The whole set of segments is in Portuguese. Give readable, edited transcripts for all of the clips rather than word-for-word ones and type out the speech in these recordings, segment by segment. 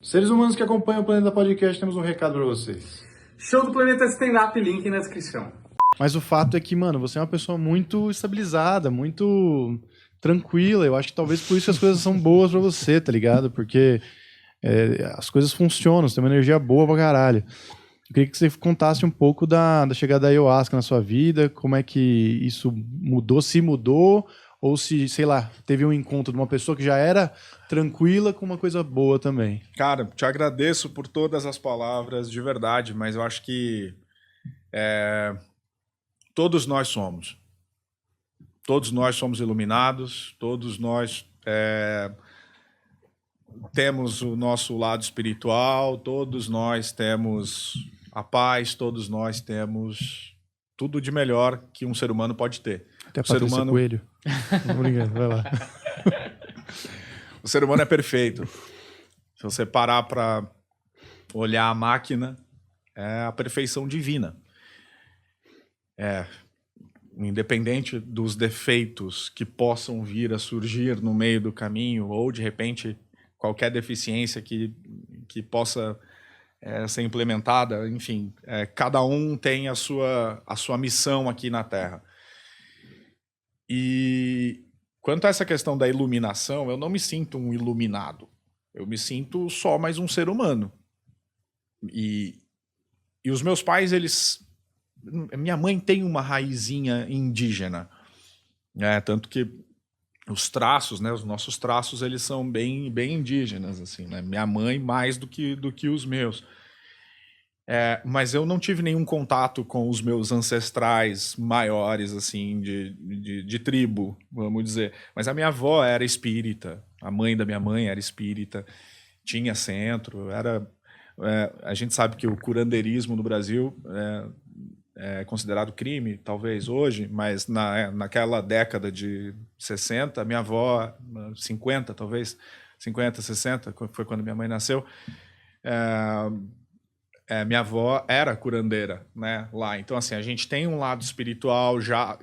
Seres humanos que acompanham o Planeta Podcast, temos um recado pra vocês. Show do Planeta Stand-Up, link na descrição. Mas o fato é que, mano, você é uma pessoa muito estabilizada, muito tranquila. Eu acho que talvez por isso as coisas são boas pra você, tá ligado? Porque as coisas funcionam, você tem uma energia boa pra caralho. Eu queria que você contasse um pouco da chegada da Ayahuasca na sua vida, como é que isso mudou, se mudou, ou se, sei lá, teve um encontro de uma pessoa que já era tranquila com uma coisa boa também. Cara, te agradeço por todas as palavras, de verdade, mas eu acho que todos nós somos. Todos nós somos iluminados, todos nós temos o nosso lado espiritual, todos nós temos a paz, todos nós temos tudo de melhor que um ser humano pode ter. Até a O ser Patrícia humano, Coelho. Não, brincando, vai lá. o ser humano é perfeito. Se você parar para olhar a máquina, é a perfeição divina. Independente dos defeitos que possam vir a surgir no meio do caminho, ou de repente qualquer deficiência que possa ser implementada, enfim, cada um tem a sua missão aqui na Terra. E quanto a essa questão da iluminação, eu não me sinto um iluminado. Eu me sinto só mais um ser humano. E os meus pais, minha mãe tem uma raizinha indígena, tanto que os traços, né, os nossos traços, eles são bem indígenas, assim, né? Minha mãe mais do que os meus. Mas eu não tive nenhum contato com os meus ancestrais maiores, assim, de tribo, vamos dizer. Mas a minha avó era espírita, a mãe da minha mãe era espírita, tinha centro, a gente sabe que o curandeirismo no Brasil é considerado crime, talvez hoje, mas naquela década de 60, minha avó, 50 talvez, 50, 60, foi quando minha mãe nasceu, minha avó era curandeira, né, lá. Então, assim, a gente tem um lado espiritual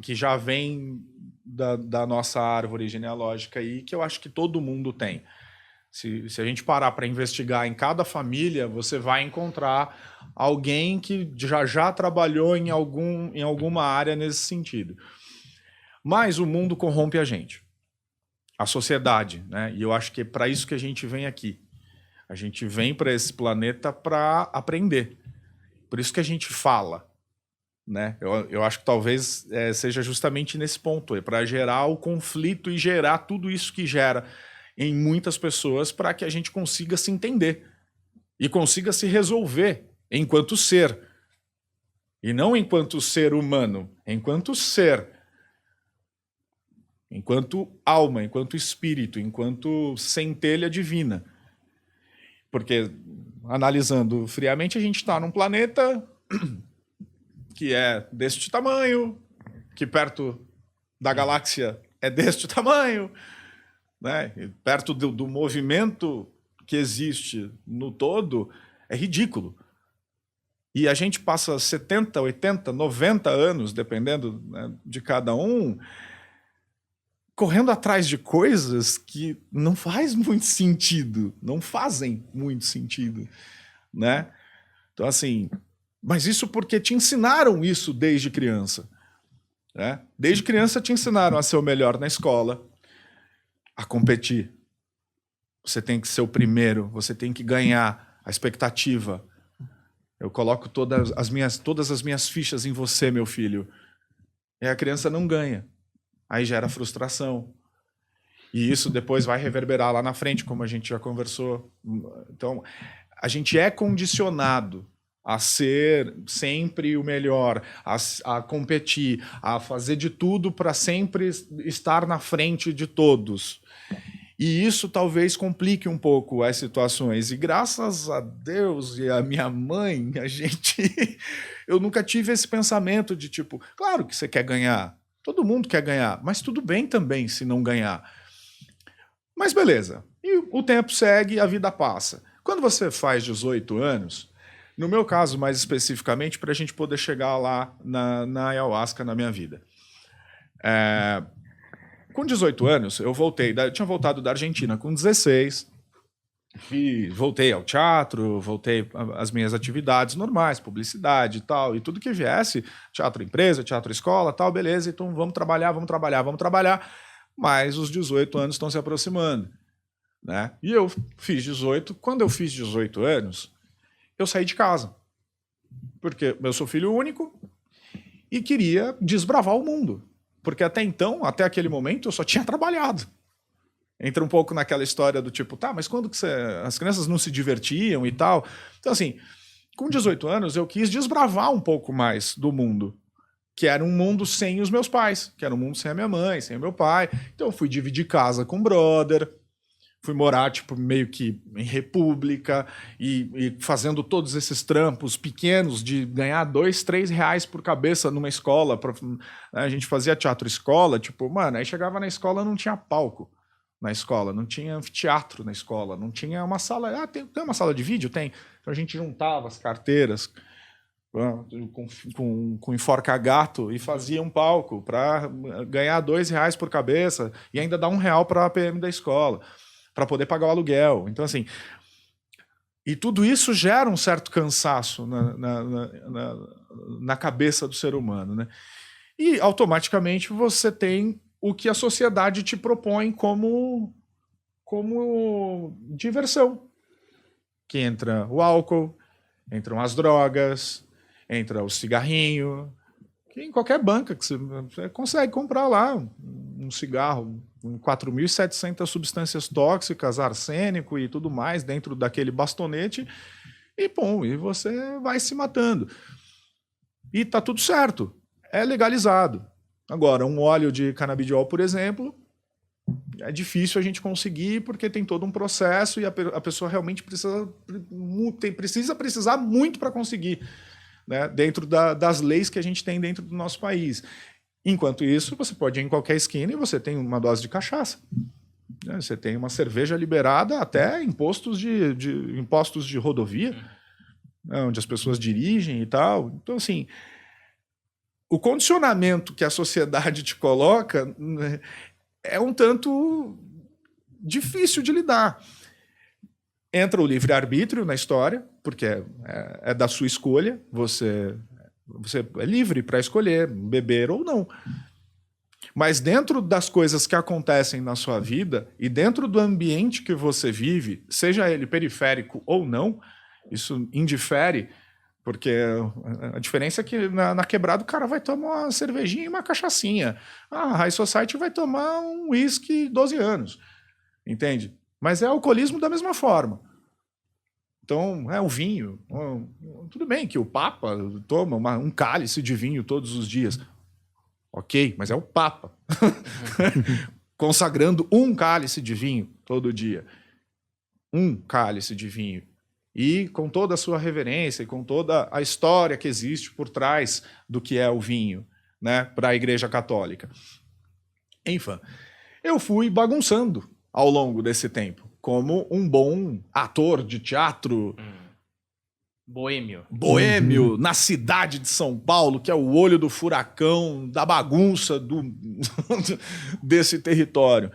que já vem da nossa árvore genealógica aí, que eu acho que todo mundo tem. Se a gente parar para investigar em cada família, você vai encontrar alguém que já trabalhou em alguma área nesse sentido. Mas o mundo corrompe a gente, a sociedade, né? E eu acho que é para isso que a gente vem aqui. A gente vem para esse planeta para aprender. Por isso que a gente fala, né? Eu acho que talvez seja justamente nesse ponto, para gerar o conflito e gerar tudo isso que gera em muitas pessoas, para que a gente consiga se entender e consiga se resolver enquanto ser. E não enquanto ser humano, enquanto ser. Enquanto alma, enquanto espírito, enquanto centelha divina. Porque, analisando friamente, a gente está num planeta que é deste tamanho, que perto da galáxia é deste tamanho, né? E perto do movimento que existe no todo, é ridículo. E a gente passa 70, 80, 90 anos, dependendo, né, de cada um, correndo atrás de coisas que não faz muito sentido, não fazem muito sentido, né? Então, assim, mas isso porque te ensinaram isso desde criança, né? Desde criança te ensinaram a ser o melhor na escola, a competir. Você tem que ser o primeiro, você tem que ganhar, a expectativa. Eu coloco todas as minhas fichas em você, meu filho. E a criança não ganha. Aí gera frustração. E isso depois vai reverberar lá na frente, como a gente já conversou. Então, a gente é condicionado a ser sempre o melhor, a competir, a fazer de tudo para sempre estar na frente de todos. E isso talvez complique um pouco as situações. E graças a Deus e a minha mãe, eu nunca tive esse pensamento de tipo, claro que você quer ganhar, todo mundo quer ganhar, mas tudo bem também se não ganhar. Mas beleza, e o tempo segue, a vida passa. Quando você faz 18 anos, no meu caso mais especificamente, para a gente poder chegar lá na Ayahuasca na minha vida. Com 18 anos, eu tinha voltado da Argentina com 16, voltei ao teatro, voltei às minhas atividades normais, publicidade e tal, e tudo que viesse, teatro empresa, teatro escola, tal, beleza, então vamos trabalhar, mas os 18 anos estão se aproximando, né? E eu fiz 18, quando eu fiz 18 anos, eu saí de casa, porque eu sou filho único e queria desbravar o mundo, porque até então, até aquele momento, eu só tinha trabalhado. Entra um pouco naquela história do tipo, tá, mas quando que as crianças não se divertiam e tal? Então, assim, com 18 anos, eu quis desbravar um pouco mais do mundo, que era um mundo sem os meus pais, que era um mundo sem a minha mãe, sem o meu pai. Então, eu fui dividir casa com o brother, fui morar, tipo, meio que em república e fazendo todos esses trampos pequenos de ganhar 2, 3 reais por cabeça numa escola. A gente fazia teatro escola, tipo, mano, aí chegava na escola não tinha palco. Na escola, não tinha anfiteatro na escola, não tinha uma sala. Ah, tem uma sala de vídeo? Tem. Então a gente juntava as carteiras com enforca-gato e fazia um palco para ganhar 2 reais por cabeça e ainda dar R$ 1 para a APM da escola, para poder pagar o aluguel. Então, assim. E tudo isso gera um certo cansaço na cabeça do ser humano, né? E automaticamente você tem o que a sociedade te propõe como diversão. Que entra o álcool, entram as drogas, entra o cigarrinho, que em qualquer banca que você consegue comprar lá um cigarro com 4.700 substâncias tóxicas, arsênico e tudo mais dentro daquele bastonete e, pum, e você vai se matando. E tá tudo certo, é legalizado. Agora, um óleo de canabidiol, por exemplo, é difícil a gente conseguir porque tem todo um processo e a pessoa realmente precisa precisar muito para conseguir, né, dentro das leis que a gente tem dentro do nosso país. Enquanto isso, você pode ir em qualquer esquina e você tem uma dose de cachaça. Né? Você tem uma cerveja liberada até impostos de rodovia, né, onde as pessoas dirigem e tal. Então, assim, o condicionamento que a sociedade te coloca, né, é um tanto difícil de lidar. Entra o livre-arbítrio na história, porque é da sua escolha, você é livre para escolher beber ou não. Mas dentro das coisas que acontecem na sua vida e dentro do ambiente que você vive, seja ele periférico ou não, isso indifere. Porque a diferença é que na quebrada o cara vai tomar uma cervejinha e uma cachaçinha. A High Society vai tomar um whisky 12 anos. Entende? Mas é alcoolismo da mesma forma. Então, é o vinho. Tudo bem que o Papa toma um cálice de vinho todos os dias. Ok, mas é o Papa. Consagrando um cálice de vinho todo dia. Um cálice de vinho. E com toda a sua reverência e com toda a história que existe por trás do que é o vinho, né, para a Igreja Católica. Enfim, eu fui bagunçando ao longo desse tempo, como um bom ator de teatro. Boêmio, na cidade de São Paulo, que é o olho do furacão, da bagunça desse território.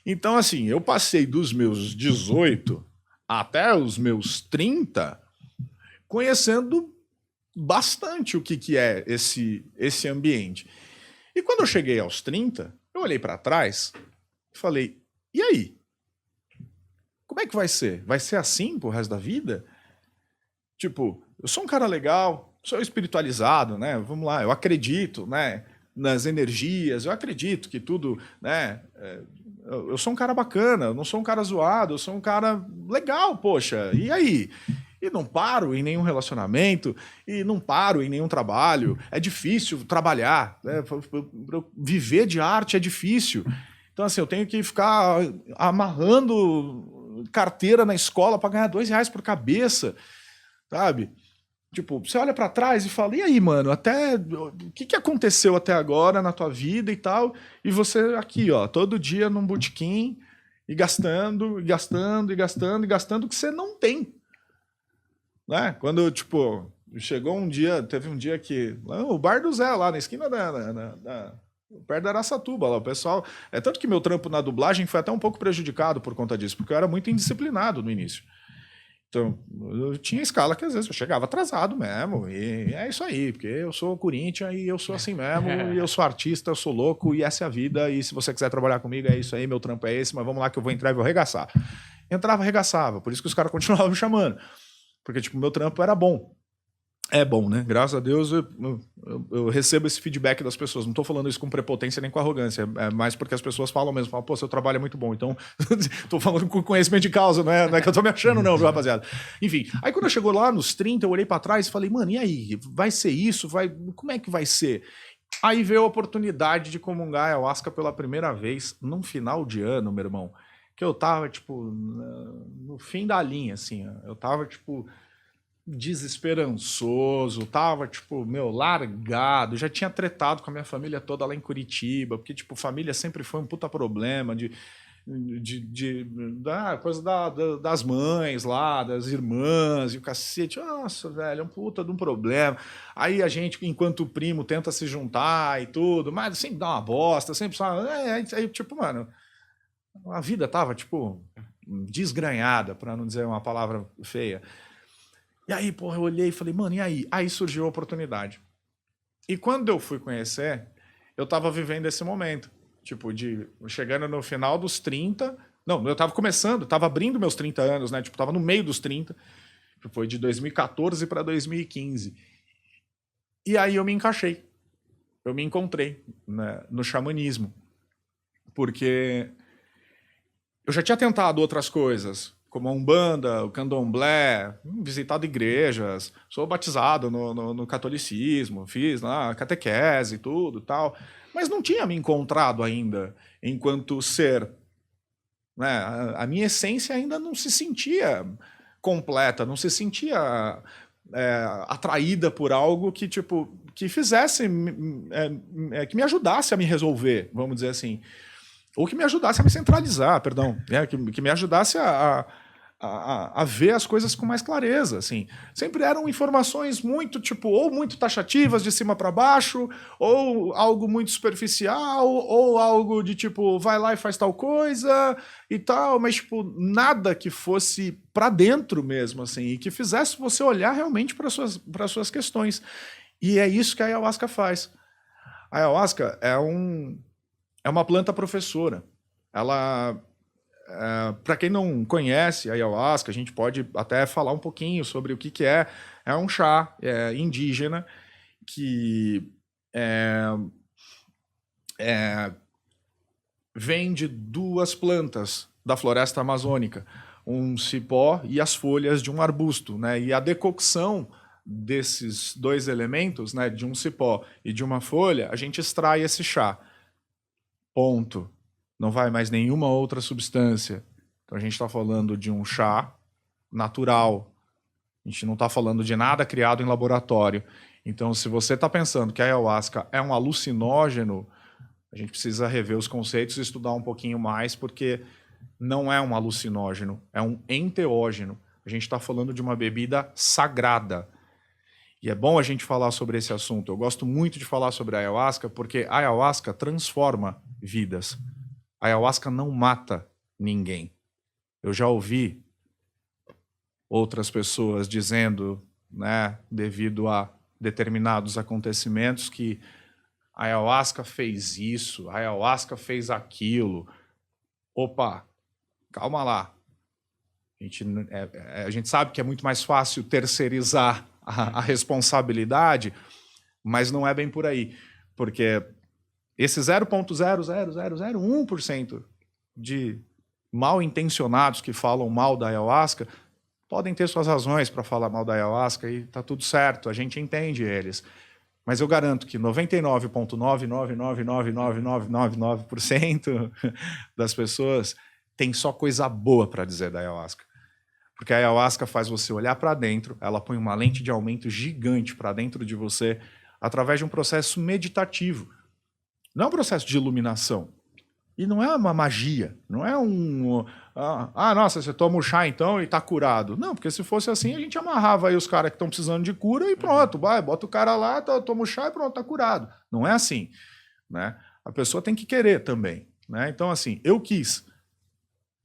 Então, assim, eu passei dos meus 18 até os meus 30, conhecendo bastante o que é esse ambiente. E quando eu cheguei aos 30, eu olhei para trás e falei, e aí? Como é que vai ser? Vai ser assim pro resto da vida? Tipo, eu sou um cara legal, sou espiritualizado, né? Vamos lá, eu acredito, né, nas energias, eu acredito que tudo, né, eu sou um cara bacana, eu não sou um cara zoado, eu sou um cara legal, poxa, e aí? E não paro em nenhum relacionamento, e não paro em nenhum trabalho, é difícil trabalhar, né? Viver de arte é difícil. Então, assim, eu tenho que ficar amarrando carteira na escola para ganhar R$ 2 por cabeça, sabe? Tipo, você olha para trás e fala, e aí, mano, o que aconteceu até agora na tua vida e tal? E você aqui, ó, todo dia num botequim e gastando, e gastando, e gastando, e gastando o que você não tem. Né? Quando, tipo, chegou um dia, teve um dia que, o Bar do Zé, lá na esquina perto da Araçatuba, lá, o pessoal... É tanto que meu trampo na dublagem foi até um pouco prejudicado por conta disso, porque eu era muito indisciplinado no início. Então, eu tinha escala que às vezes eu chegava atrasado mesmo, e é isso aí, porque eu sou Corinthians e eu sou assim mesmo, e eu sou artista, eu sou louco, e essa é a vida, e se você quiser trabalhar comigo, é isso aí, meu trampo é esse, mas vamos lá que eu vou entrar e vou arregaçar. Entrava, arregaçava, por isso que os caras continuavam me chamando, porque, tipo, meu trampo era bom. É bom, né? Graças a Deus eu recebo esse feedback das pessoas. Não tô falando isso com prepotência nem com arrogância. É mais porque as pessoas falam mesmo. Falam, pô, seu trabalho é muito bom. Então, tô falando com conhecimento de causa, não é que eu tô me achando não, viu, rapaziada? Enfim, aí quando eu chegou lá nos 30, eu olhei pra trás e falei, mano, e aí? Vai ser isso? Como é que vai ser? Aí veio a oportunidade de comungar a ayahuasca pela primeira vez num final de ano, meu irmão. Que eu tava, tipo, no fim da linha, assim. Eu tava, tipo... desesperançoso, tava, tipo, largado, já tinha tretado com a minha família toda lá em Curitiba, porque, tipo, família sempre foi um puta problema da coisa das mães lá, das irmãs e o cacete, nossa, velho, é um puta de um problema. Aí a gente, enquanto primo, tenta se juntar e tudo, mas sempre dá uma bosta, sempre só... Aí, tipo, mano, a vida tava, tipo, desgranhada, pra não dizer uma palavra feia. E aí, porra, eu olhei e falei, mano, e aí? Aí surgiu a oportunidade. E quando eu fui conhecer, eu tava vivendo esse momento. Tipo, chegando no final dos 30... Não, eu tava começando, tava abrindo meus 30 anos, né? Tipo, tava no meio dos 30. Foi de 2014 para 2015. E aí eu me encaixei. Eu me encontrei, né, no xamanismo. Porque eu já tinha tentado outras coisas, como a Umbanda, o Candomblé, visitado igrejas, sou batizado no catolicismo, fiz lá a catequese e tudo tal, mas não tinha me encontrado ainda enquanto ser. Né? A minha essência ainda não se sentia completa, não se sentia atraída por algo que, tipo, que fizesse, que me ajudasse a me resolver, vamos dizer assim. Ou que me ajudasse a me centralizar, perdão, que me ajudasse a ver as coisas com mais clareza, assim. Sempre eram informações muito, tipo, ou muito taxativas de cima para baixo, ou algo muito superficial, ou algo de, tipo, vai lá e faz tal coisa e tal, mas, tipo, nada que fosse para dentro mesmo, assim, e que fizesse você olhar realmente para suas questões. E é isso que a ayahuasca faz. A ayahuasca é uma planta professora. Ela... para quem não conhece a ayahuasca, a gente pode até falar um pouquinho sobre o que é. É um chá indígena que vem de duas plantas da floresta amazônica, um cipó e as folhas de um arbusto, né? E a decocção desses dois elementos, né, de um cipó e de uma folha, a gente extrai esse chá. Ponto. Não vai mais nenhuma outra substância. Então a gente está falando de um chá natural. A gente não está falando de nada criado em laboratório. Então, se você está pensando que a ayahuasca é um alucinógeno, a gente precisa rever os conceitos e estudar um pouquinho mais, porque não é um alucinógeno, é um enteógeno. A gente está falando de uma bebida sagrada. E é bom a gente falar sobre esse assunto. Eu gosto muito de falar sobre a ayahuasca, porque a ayahuasca transforma vidas. A ayahuasca não mata ninguém. Eu já ouvi outras pessoas dizendo, né, devido a determinados acontecimentos, que a ayahuasca fez isso, a ayahuasca fez aquilo. Opa, calma lá. A gente sabe que é muito mais fácil terceirizar a responsabilidade, mas não é bem por aí. Porque esse 0,00001% de mal intencionados que falam mal da ayahuasca podem ter suas razões para falar mal da ayahuasca e tá tudo certo, a gente entende eles. Mas eu garanto que 99,9999999% das pessoas tem só coisa boa para dizer da ayahuasca. Porque a ayahuasca faz você olhar para dentro, ela põe uma lente de aumento gigante para dentro de você através de um processo meditativo. Não é um processo de iluminação. E não é uma magia. Não é nossa, você toma o chá então e está curado. Não, porque se fosse assim, a gente amarrava aí os caras que estão precisando de cura e pronto, vai, bota o cara lá, toma o chá e pronto, está curado. Não é assim, né? A pessoa tem que querer também, né? Então, assim, eu quis.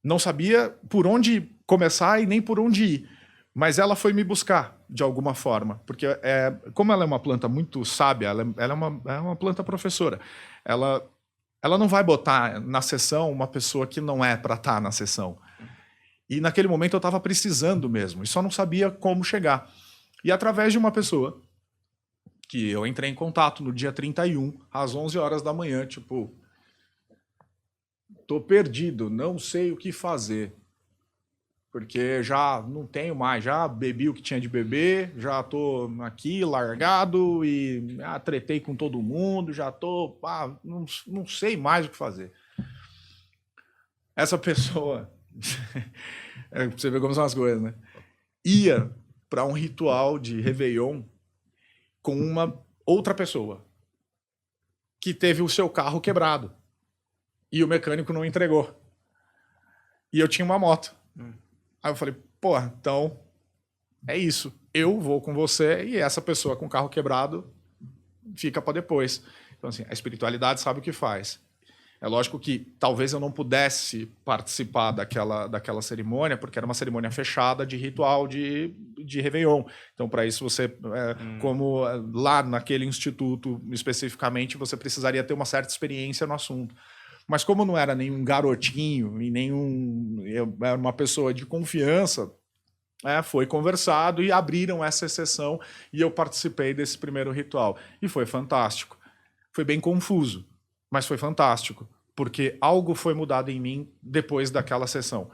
Não sabia por onde começar e nem por onde ir. Mas ela foi me buscar, de alguma forma. Porque, como ela é uma planta muito sábia, ela é uma planta professora. Ela não vai botar na sessão uma pessoa que não é para estar na sessão. E naquele momento eu estava precisando mesmo. E só não sabia como chegar. E através de uma pessoa que eu entrei em contato no dia 31, às 11 horas da manhã, tipo, tô perdido, não sei o que fazer, porque já não tenho mais, já bebi o que tinha de beber, já tô aqui largado e tretei com todo mundo, já tô, não sei mais o que fazer. Essa pessoa, pra você ver como são as coisas, né? Ia para um ritual de Réveillon com uma outra pessoa que teve o seu carro quebrado e o mecânico não entregou. E eu tinha uma moto. Aí eu falei, pô, então é isso. Eu vou com você e essa pessoa com o carro quebrado fica para depois. Então, assim, a espiritualidade sabe o que faz. É lógico que talvez eu não pudesse participar daquela cerimônia, porque era uma cerimônia fechada de ritual de Réveillon. Então, para isso, você, como lá naquele instituto especificamente, você precisaria ter uma certa experiência no assunto. Mas como não era nenhum garotinho e eu era uma pessoa de confiança, foi conversado e abriram essa exceção e eu participei desse primeiro ritual. E foi fantástico. Foi bem confuso. Mas foi fantástico, porque algo foi mudado em mim depois daquela sessão.